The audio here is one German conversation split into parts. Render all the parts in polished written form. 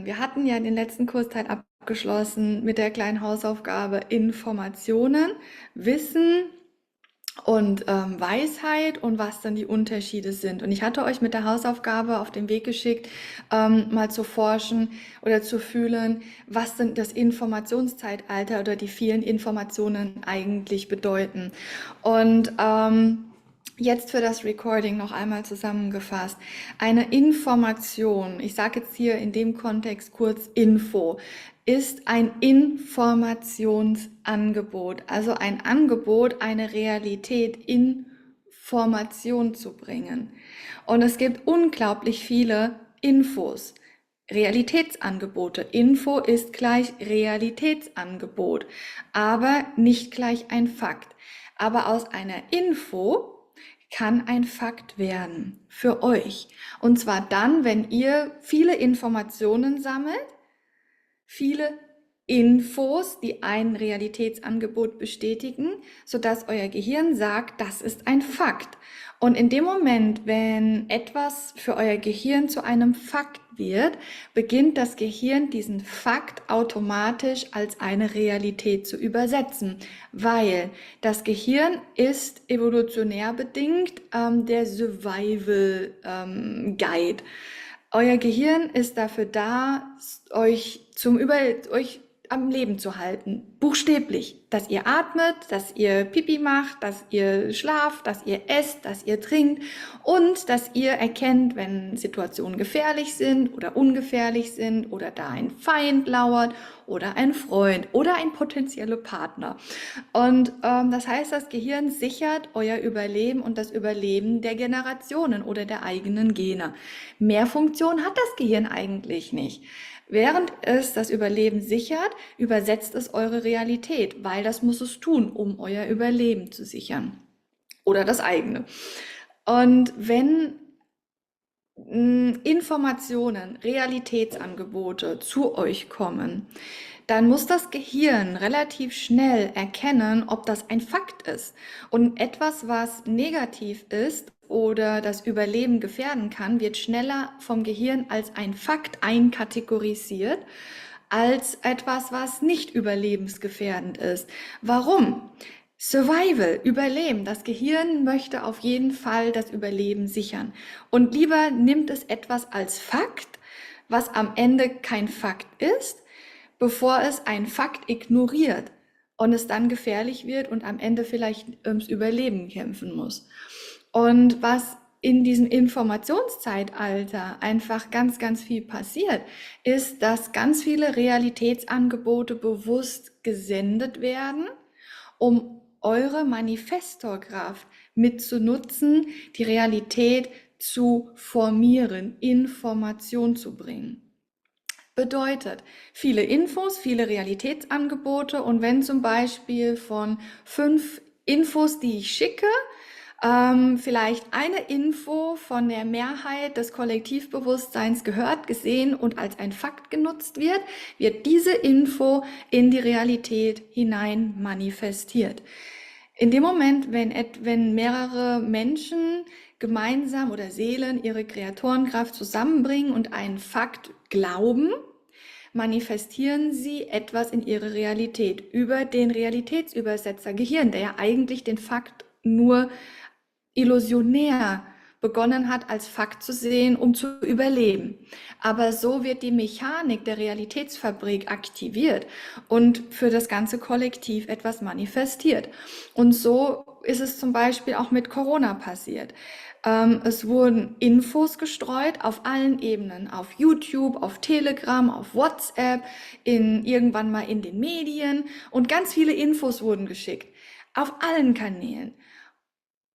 Wir hatten ja den letzten Kursteil abgeschlossen mit der kleinen Hausaufgabe Informationen, Wissen und Weisheit und was dann die Unterschiede sind. Und ich hatte euch mit der Hausaufgabe auf den Weg geschickt, mal zu forschen oder zu fühlen, was denn das Informationszeitalter oder die vielen Informationen eigentlich bedeuten. Und jetzt für das Recording noch einmal zusammengefasst. Eine Information, ich sage jetzt hier in dem Kontext kurz Info, ist ein Informationsangebot, also ein Angebot, eine Realität in Formation zu bringen. Und es gibt unglaublich viele Infos. Realitätsangebote. Info ist gleich Realitätsangebot, aber nicht gleich ein Fakt. Aber aus einer Info kann ein Fakt werden für euch. Und zwar dann, wenn ihr viele Informationen sammelt, viele Infos, die ein Realitätsangebot bestätigen, sodass euer Gehirn sagt, das ist ein Fakt. Und in dem Moment, wenn etwas für euer Gehirn zu einem Fakt wird, beginnt das Gehirn diesen Fakt automatisch als eine Realität zu übersetzen, weil das Gehirn ist evolutionär bedingt der Survival Guide. Euer Gehirn ist dafür da, euch am Leben zu halten. Buchstäblich. Dass ihr atmet, dass ihr Pipi macht, dass ihr schlaft, dass ihr esst, dass ihr trinkt und dass ihr erkennt, wenn Situationen gefährlich sind oder ungefährlich sind oder da ein Feind lauert oder ein Freund oder ein potenzieller Partner. Und das heißt, das Gehirn sichert euer Überleben und das Überleben der Generationen oder der eigenen Gene. Mehr Funktion hat das Gehirn eigentlich nicht. Während es das Überleben sichert, übersetzt es eure Realität, weil das muss es tun, um euer Überleben zu sichern. Oder das eigene. Und wenn Informationen, Realitätsangebote zu euch kommen, dann muss das Gehirn relativ schnell erkennen, ob das ein Fakt ist. Und etwas, was negativ ist oder das Überleben gefährden kann, wird schneller vom Gehirn als ein Fakt einkategorisiert, als etwas, was nicht überlebensgefährdend ist. Warum? Survival, Überleben. Das Gehirn möchte auf jeden Fall das Überleben sichern. Und lieber nimmt es etwas als Fakt, was am Ende kein Fakt ist, bevor es ein Fakt ignoriert und es dann gefährlich wird und am Ende vielleicht ums Überleben kämpfen muss. Und was in diesem Informationszeitalter einfach ganz, ganz viel passiert, ist, dass ganz viele Realitätsangebote bewusst gesendet werden, um eure Manifestorkraft mitzunutzen, die Realität zu formieren, Information zu bringen. Bedeutet, viele Infos, viele Realitätsangebote und wenn zum Beispiel von 5 Infos, die ich schicke, vielleicht eine Info von der Mehrheit des Kollektivbewusstseins gehört, gesehen und als ein Fakt genutzt wird, wird diese Info in die Realität hinein manifestiert. In dem Moment, wenn mehrere Menschen gemeinsam oder Seelen ihre Kreatorenkraft zusammenbringen und einen Fakt glauben, manifestieren sie etwas in ihre Realität über den Realitätsübersetzer Gehirn, der ja eigentlich den Fakt nur illusionär begonnen hat, als Fakt zu sehen, um zu überleben. Aber so wird die Mechanik der Realitätsfabrik aktiviert und für das ganze Kollektiv etwas manifestiert. Und so ist es zum Beispiel auch mit Corona passiert. Es wurden Infos gestreut auf allen Ebenen, auf YouTube, auf Telegram, auf WhatsApp, irgendwann mal in den Medien und ganz viele Infos wurden geschickt. Auf allen Kanälen.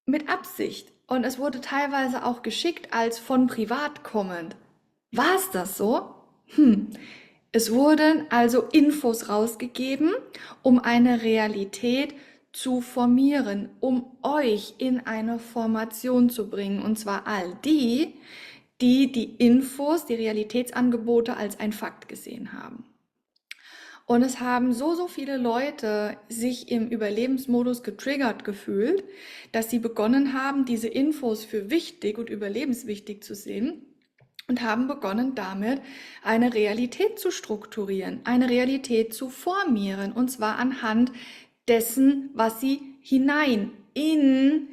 Mit Absicht. Und es wurde teilweise auch geschickt als von privat kommend. War es das so? Es wurden also Infos rausgegeben, um eine Realität zu formieren, um euch in eine Formation zu bringen. Und zwar all die, die die Infos, die Realitätsangebote als ein Fakt gesehen haben. Und es haben so viele Leute sich im Überlebensmodus getriggert gefühlt, dass sie begonnen haben, diese Infos für wichtig und überlebenswichtig zu sehen und haben begonnen damit eine Realität zu strukturieren, eine Realität zu formieren, und zwar anhand dessen, was sie hinein in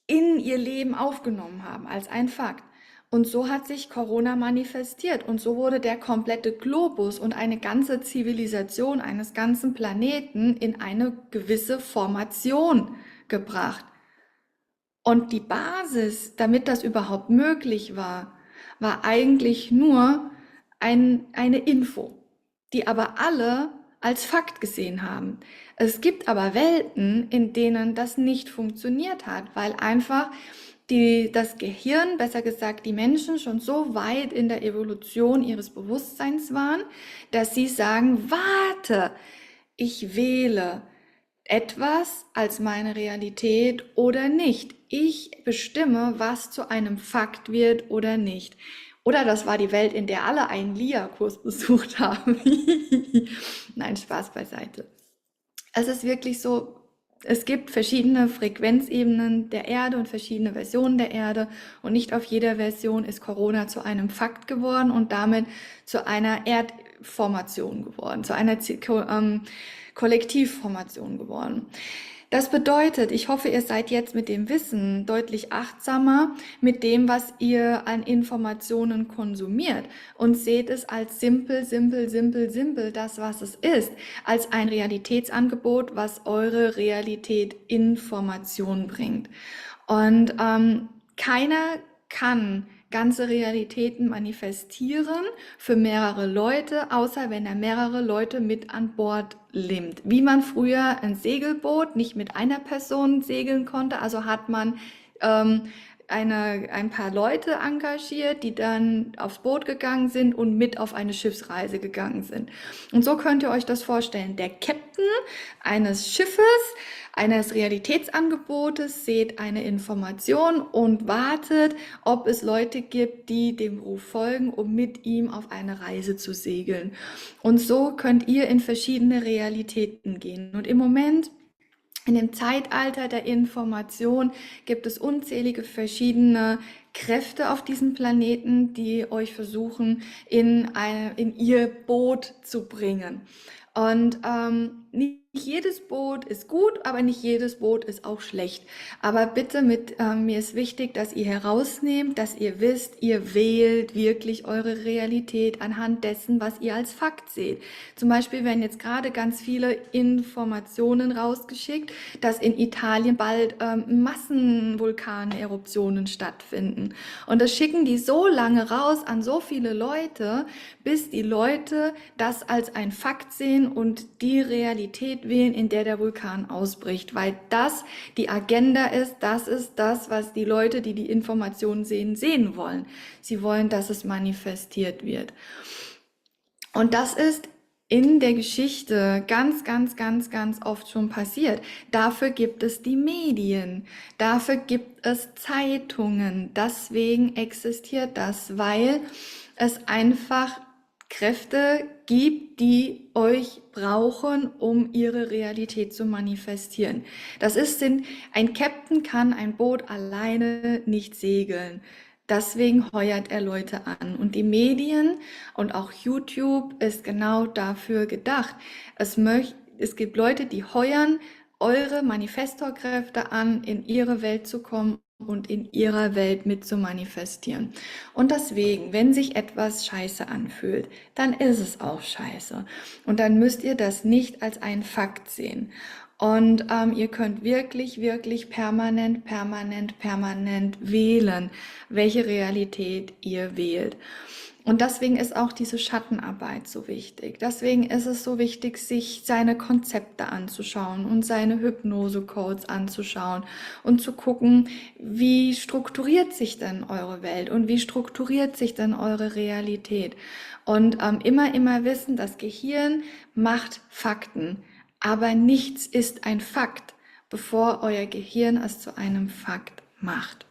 ihr Leben aufgenommen haben, als ein Fakt. Und so hat sich Corona manifestiert und so wurde der komplette Globus und eine ganze Zivilisation eines ganzen Planeten in eine gewisse Formation gebracht. Und die Basis, damit das überhaupt möglich war, war eigentlich nur eine Info, die aber alle als Fakt gesehen haben. Es gibt aber Welten, in denen das nicht funktioniert hat, weil einfach das Gehirn, besser gesagt die Menschen, schon so weit in der Evolution ihres Bewusstseins waren, dass sie sagen, warte, ich wähle etwas als meine Realität oder nicht. Ich bestimme, was zu einem Fakt wird oder nicht. Oder das war die Welt, in der alle einen LIA-Kurs besucht haben. Nein, Spaß beiseite. Es ist wirklich so, es gibt verschiedene Frequenzebenen der Erde und verschiedene Versionen der Erde und nicht auf jeder Version ist Corona zu einem Fakt geworden und damit zu einer Erdformation geworden, zu einer Kollektivformation geworden. Das bedeutet, ich hoffe, ihr seid jetzt mit dem Wissen deutlich achtsamer mit dem, was ihr an Informationen konsumiert und seht es als simpel, das, was es ist, als ein Realitätsangebot, was eure Realität Information bringt. Und keiner kann ganze Realitäten manifestieren für mehrere Leute, außer wenn er mehrere Leute mit an Bord nimmt. Wie man früher ein Segelboot nicht mit einer Person segeln konnte, also hat man ein paar Leute engagiert, die dann aufs Boot gegangen sind und mit auf eine Schiffsreise gegangen sind. Und so könnt ihr euch das vorstellen. Der Captain eines Schiffes, eines Realitätsangebotes, seht eine Information und wartet, ob es Leute gibt, die dem Ruf folgen, um mit ihm auf eine Reise zu segeln. Und so könnt ihr in verschiedene Realitäten gehen. Und im Moment, in dem Zeitalter der Information, gibt es unzählige verschiedene Kräfte auf diesem Planeten, die euch versuchen, in ihr Boot zu bringen. Und nicht jedes Boot ist gut, aber nicht jedes Boot ist auch schlecht. Aber bitte mir ist wichtig, dass ihr herausnehmt, dass ihr wisst, ihr wählt wirklich eure Realität anhand dessen, was ihr als Fakt seht. Zum Beispiel werden jetzt gerade ganz viele Informationen rausgeschickt, dass in Italien bald Massenvulkaneruptionen stattfinden. Und das schicken die so lange raus an so viele Leute, bis die Leute das als ein Fakt sehen und die Realität wählen, in der Vulkan ausbricht, weil das die Agenda ist, das ist das, was die Leute, die die Informationen sehen, sehen wollen. Sie wollen, dass es manifestiert wird. Und das ist in der Geschichte ganz oft schon passiert. Dafür gibt es die Medien, dafür gibt es Zeitungen, deswegen existiert das, weil es einfach Kräfte gibt, die euch brauchen, um ihre Realität zu manifestieren. Ein Captain kann ein Boot alleine nicht segeln. Deswegen heuert er Leute an. Und die Medien und auch YouTube ist genau dafür gedacht. Es gibt Leute, die heuern eure Manifestorkräfte an, in ihre Welt zu kommen und in ihrer Welt mit zu manifestieren. Und deswegen, wenn sich etwas scheiße anfühlt, dann ist es auch scheiße. Und dann müsst ihr das nicht als einen Fakt sehen. Und ihr könnt wirklich permanent wählen, welche Realität ihr wählt. Und deswegen ist auch diese Schattenarbeit so wichtig. Deswegen ist es so wichtig, sich seine Konzepte anzuschauen und seine Hypnose-Codes anzuschauen und zu gucken, wie strukturiert sich denn eure Welt und wie strukturiert sich denn eure Realität. Und immer wissen, das Gehirn macht Fakten, aber nichts ist ein Fakt, bevor euer Gehirn es zu einem Fakt macht.